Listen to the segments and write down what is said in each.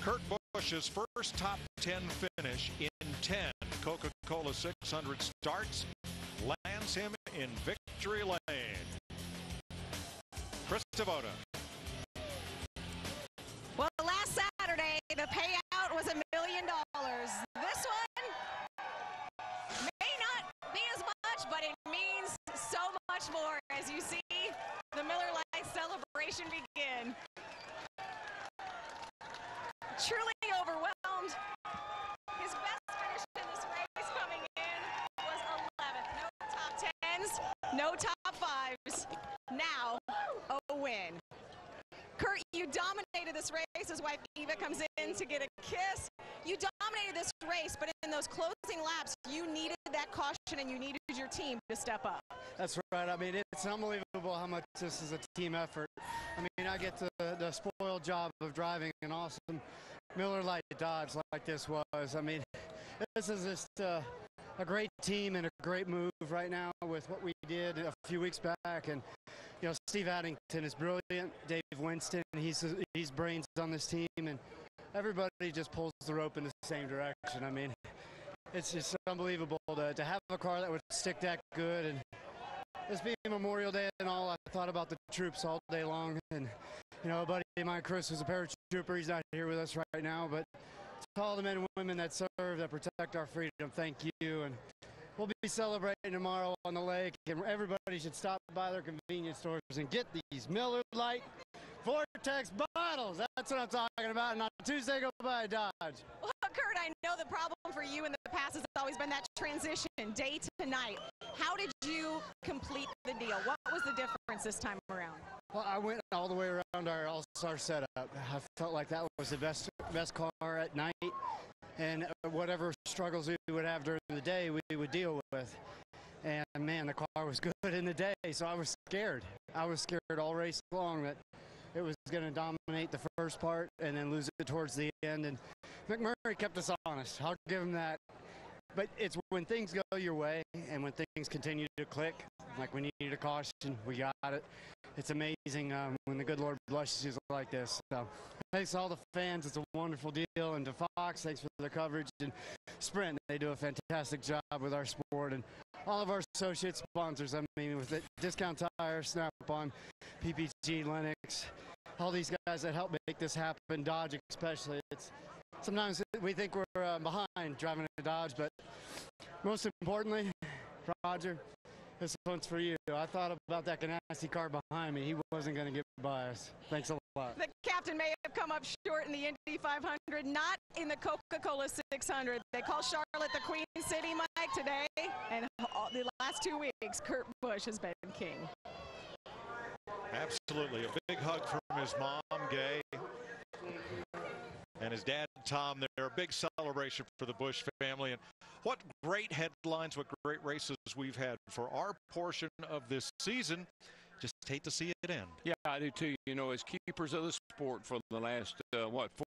Kurt Busch's first top 10 finish in 10 Coca Cola 600 starts lands him in victory lane. Chris Devoto. Well, last Saturday, the payout was $1 million. This one may not be as much, but it means so much more as you see the Miller Lite celebration begin. Truly overwhelmed. His best finish in this race coming in was 11th. No top 10s, no top 5s. Now, a win. Kurt, you dominated this race. His wife Eva comes in to get a kiss. You dominated this race, but in those closing laps, you needed that caution and you needed your team to step up. That's right. I mean, it's unbelievable how much this is a team effort. I mean, I get the spoiled job of driving an awesome Miller Lite Dodge like this was. I mean, this is just a great team and a great move right now with what we did a few weeks back. And, you know, Steve Addington is brilliant. Dave Winston, he's brains on this team. And everybody just pulls the rope in the same direction. I mean, it's just unbelievable to have a car that would stick that good. And this being Memorial Day and all, I thought about the troops all day long. And, you know, a buddy of mine, Chris, was a paratrooper. He's not here with us right now. But to all the men and women that serve, that protect our freedom, thank you. And we'll be celebrating tomorrow on the lake. And everybody should stop by their convenience stores and get these Miller Lite Vortex bottles. That's what I'm talking about. And on Tuesday, go buy a Dodge. Well, Kurt, I know the problem for you in the past has always been that transition, day to night. How did you complete the deal? What was the difference this time around? Well, I went all the way around our all-star setup. I felt like that was the best car at night. And whatever struggles we would have during the day, we would deal with. And, man, the car was good in the day, so I was scared. I was scared all race long that it was going to dominate the first part and then lose it towards the end. And McMurray kept us honest. I'll give him that. But it's when things go your way and when things continue to click, like we needed a caution, we got it. It's amazing when the good Lord blesses you like this. So thanks to all the fans. It's a wonderful deal. And to Fox, thanks for the coverage. And Sprint, they do a fantastic job with our sport. And all of our associate sponsors, I mean, with it, Discount Tire, Snap-on, PPG, Lennox, all these guys that help make this happen, Dodge especially. Sometimes we think we're behind driving a Dodge, but most importantly, Roger, this one's for you. I thought about that Ganassi car behind me. He wasn't going to get by us. Thanks a lot. The captain may have come up short in the Indy 500, not in the Coca Cola 600. They call Charlotte the Queen City, Mike, today. And the last 2 weeks, Kurt Busch has been king. Absolutely. A big hug from his mom, Gay, and his dad, Tom. They're a big celebration for the Busch family. And what great headlines, what great races we've had for our portion of this season. Just hate to see it end. Yeah, I do too. You know, as keepers of the sport for the last,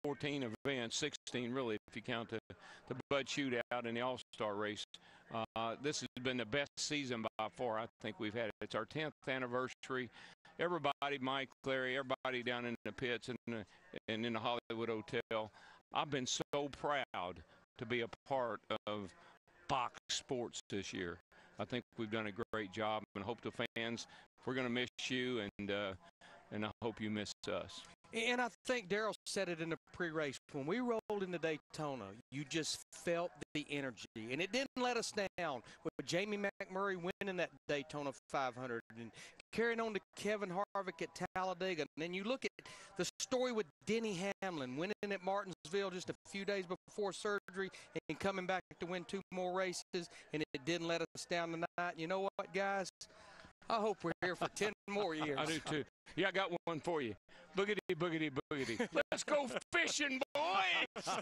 14 events, 16 really, if you count the Bud Shootout and the All-Star race. This has been the best season by far I think we've had. It's our 10th anniversary. Everybody, Mike, Larry, everybody down in the pits and in the Hollywood Hotel, I've been so proud to be a part of Fox Sports this year. I think we've done a great job and hope the fans, we're going to miss you, and I hope you miss us. And I think Darrell said it in the pre-race. When we rolled into Daytona, you just felt the energy. And it didn't let us down with Jamie McMurray winning that Daytona 500 and carrying on to Kevin Harvick at Talladega. And then you look at the story with Denny Hamlin winning at Martinsville just a few days before surgery and coming back to win 2 more races, and it didn't let us down tonight. You know what, guys? I hope we're here for 10 more years. I do too. Yeah, I got one for you. Boogity, boogity, boogity. Let's go fishing, boys!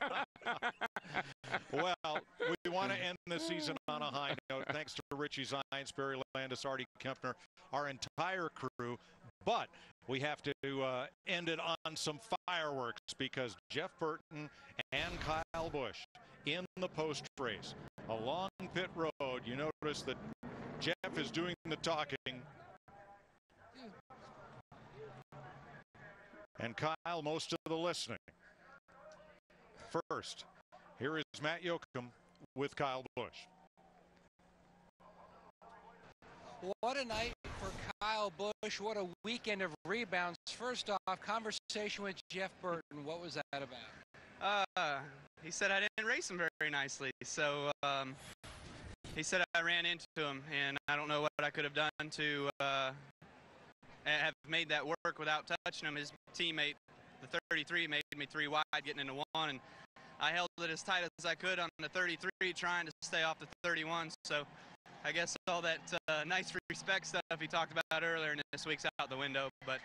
Well, we want to end the season on a high note. Thanks to Richie Zients, Barry Landis, Artie Kempner, our entire crew. But we have to end it on some fireworks because Jeff Burton and Kyle Busch in the post race along pit road. You notice that Jeff is doing the talking and Kyle most of the listening. first. Here is Matt Yoakum with Kyle Busch. What a night for Kyle Busch. What a weekend of rebounds. First off, conversation with Jeff Burton. What was that about? He said I didn't race him very nicely. So he said I ran into him, and I don't know what I could have done to have made that work without touching him. His teammate, the 33, made me 3 wide getting into 1, and I held it as tight as I could on the 33, trying to stay off the 31. So I guess all that nice respect stuff he talked about earlier in this week's out the window. But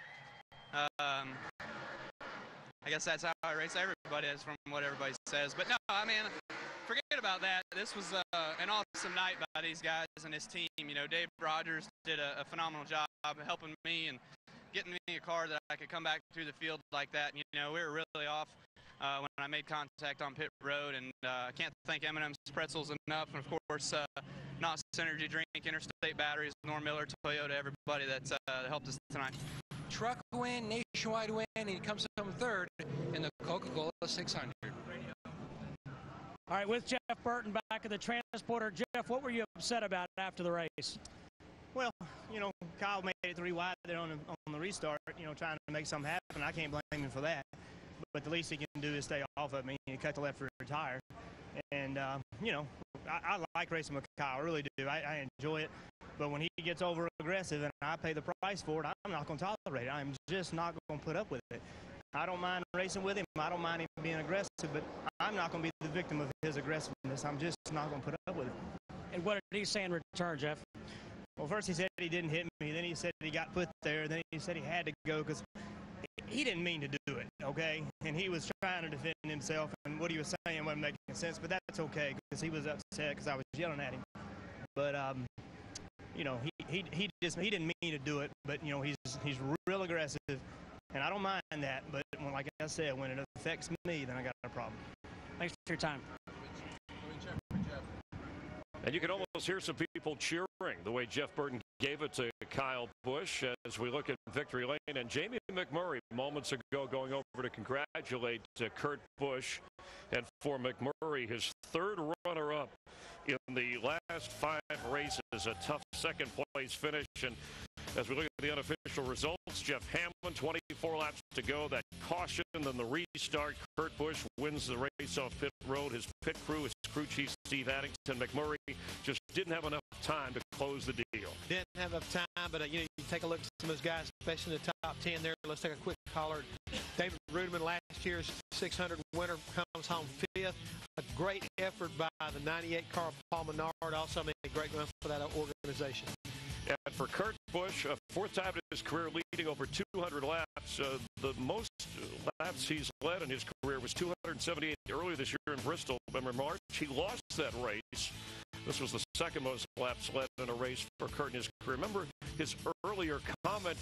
I guess that's how I race everybody, is from what everybody says. But no, I mean, forget about that. This was an awesome night by these guys and his team. You know, Dave Rogers did a phenomenal job helping me and getting me a car that I could come back through the field like that. And, you know, we were really off when I made contact on pit road, and I can't thank M&M's Pretzels enough, and of course Knott's Energy Drink, Interstate Batteries, Norm Miller, Toyota, everybody that's helped us tonight. Truck win, nationwide win, and he comes home third in the Coca Cola 600. All right, with Jeff Burton back at the transporter. Jeff, what were you upset about after the race? Well, you know, Kyle made it 3 wide there on the restart, you know, trying to make something happen. I can't blame him for that. But the least he can do is stay off of me and cut the left rear tire. And, you know, I like racing with Kyle, I really do. I enjoy it. But when he gets over aggressive and I pay the price for it, I'm not going to tolerate it. I'm just not going to put up with it. I don't mind racing with him. I don't mind him being aggressive, but I'm not going to be the victim of his aggressiveness. I'm just not going to put up with it. And what did he say in return, Jeff? Well, first he said he didn't hit me. Then he said he got put there. Then he said he had to go because he didn't mean to do it, okay? And he was trying to defend himself, and what he was saying wasn't making sense, but that's okay because he was upset because I was yelling at him. But, you know, he didn't mean to do it, but, you know, he's real aggressive, and I don't mind that. But like I said, when it affects me, then I got a problem. Thanks for your time. And you can almost hear some people cheering the way Jeff Burton gave it to Kyle Busch as we look at victory lane. And Jamie McMurray moments ago going over to congratulate Kurt Busch, and for McMurray, his 3rd runner-up in the last 5 races, a tough 2nd place finish. And as we look at the unofficial results, Jeff Hamlin, 24 laps to go. That caution, then the restart. Kurt Busch wins the race off pit road. His pit crew, his crew chief, Steve Addington. McMurray just didn't have enough time to close the deal. Didn't have enough time, but, you know, you take a look at some of those guys, especially in the top 10 there. Let's take a quick caller. David Rudeman, last year's 600 winner, comes home 5th. A great effort by the 98 car, Paul Menard. Also made a great run for that organization. And for Kurt Busch, a 4th time in his career, leading over 200 laps. The most laps he's led in his career was 278 earlier this year in Bristol. Remember March, he lost that race. This was the 2nd most laps led in a race for Kurt in his career. Remember his earlier comment,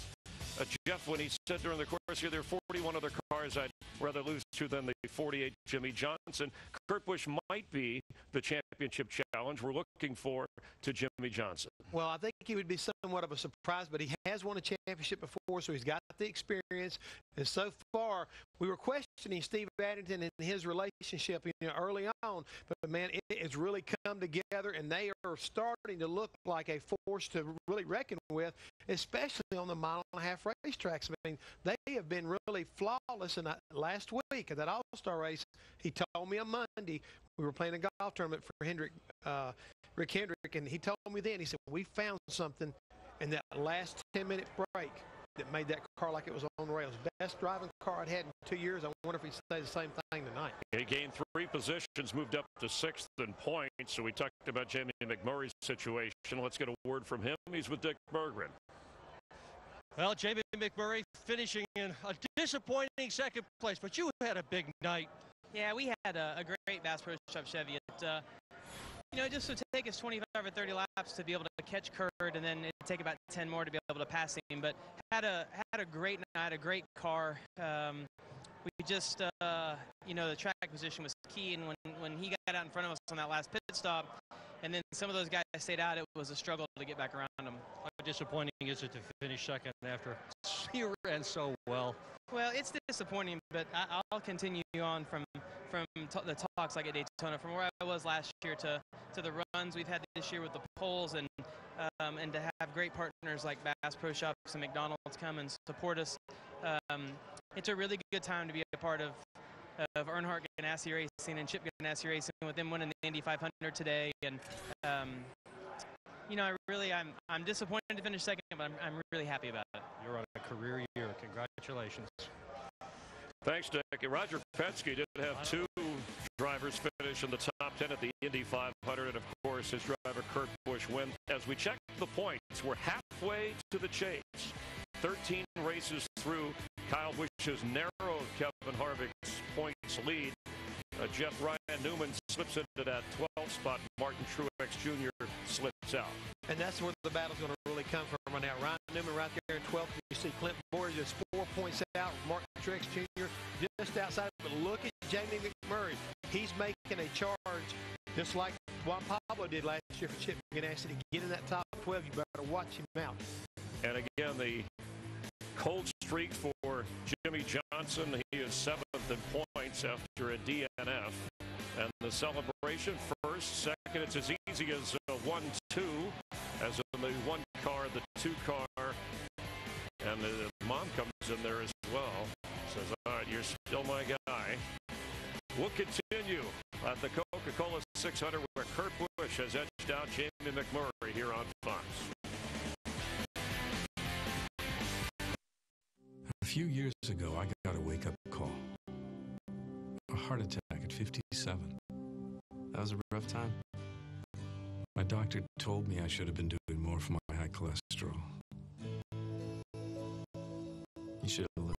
Jeff, when he said during the course here, there are 41 other cars I'd rather lose to than the 48 Jimmy Johnson. Kurt Busch might be the championship challenge we're looking for to Jimmy Johnson. Well, I think he would be somewhat of a surprise, but he has won a championship before, so he's got the experience. And so far, we were questioning Steve Addington and his relationship, you know, early on. But, man, it's really come together, and they are starting to look like a force to really reckon with, especially on the mile-and-a-half racetracks. I mean, they have been really flawless. And last week at that All-Star race, he told me on Monday, we were playing a golf tournament for Rick Hendrick, and he told me then, he said, we found something in that last 10-minute break that made that car like it was on rails. Best driving car I'd had in 2 years. I wonder if he says the same thing tonight. He gained 3 positions, moved up to 6th in points. So we talked about Jamie McMurray's situation. Let's get a word from him. He's with Dick Berggren. Well, Jamie McMurray finishing in a disappointing 2nd place, but you had a big night. Yeah, we had a great Bass Pro Shop Chevy. You know, just to take us 25 or 30 laps to be able to catch Kurt, and then it'd take about 10 more to be able to pass him. But had a great night, a great car. We just, you know, the track position was key, and when he got out in front of us on that last pit stop, and then some of those guys stayed out, it was a struggle to get back around him. How disappointing is it to finish 2nd after you ran so well? Well, it's disappointing, but I'll continue on from the talks like at Daytona, from where I was last year to the runs we've had this year with the polls, and to have great partners like Bass Pro Shops and McDonald's come and support us. It's a really good time to be a part of Earnhardt Ganassi Racing and Chip Ganassi Racing, with them winning the Indy 500 today. And you know, I'm disappointed to finish second, but I'm really happy about it. You're on a career year. Congratulations. Thanks, Dick. Roger Penske did have two drivers finish in the top 10 at the Indy 500, and of course his driver Kurt Busch win. As we check the points, we're halfway to the chase. 13 races through. Kyle Busch narrowed Kevin Harvick's points lead. Jeff Ryan Newman slips into that 12th spot. Martin Truex Jr. slips out. And that's where the battle's going to really come from right now. Ryan Newman right there in 12th. You see Clint Bowyer just 4 points out. Martin Truex Jr. just outside. But look at Jamie McMurray. He's making a charge just like Juan Pablo did last year for Chip Ganassi. To get in that top 12, you better watch him out. And again, the cold streak for Jimmy Johnson. He is 7th in points after a DNF. And the celebration first, second, it's as easy as 1-2, as in the one car, the two car. And the mom comes in there as well. Says, all right, you're still my guy. We'll continue at the Coca Cola 600, where Kurt Busch has edged out Jamie McMurray here on Fox. A few years ago, I got a wake-up call. A heart attack at 57. That was a rough time. My doctor told me I should have been doing more for my high cholesterol.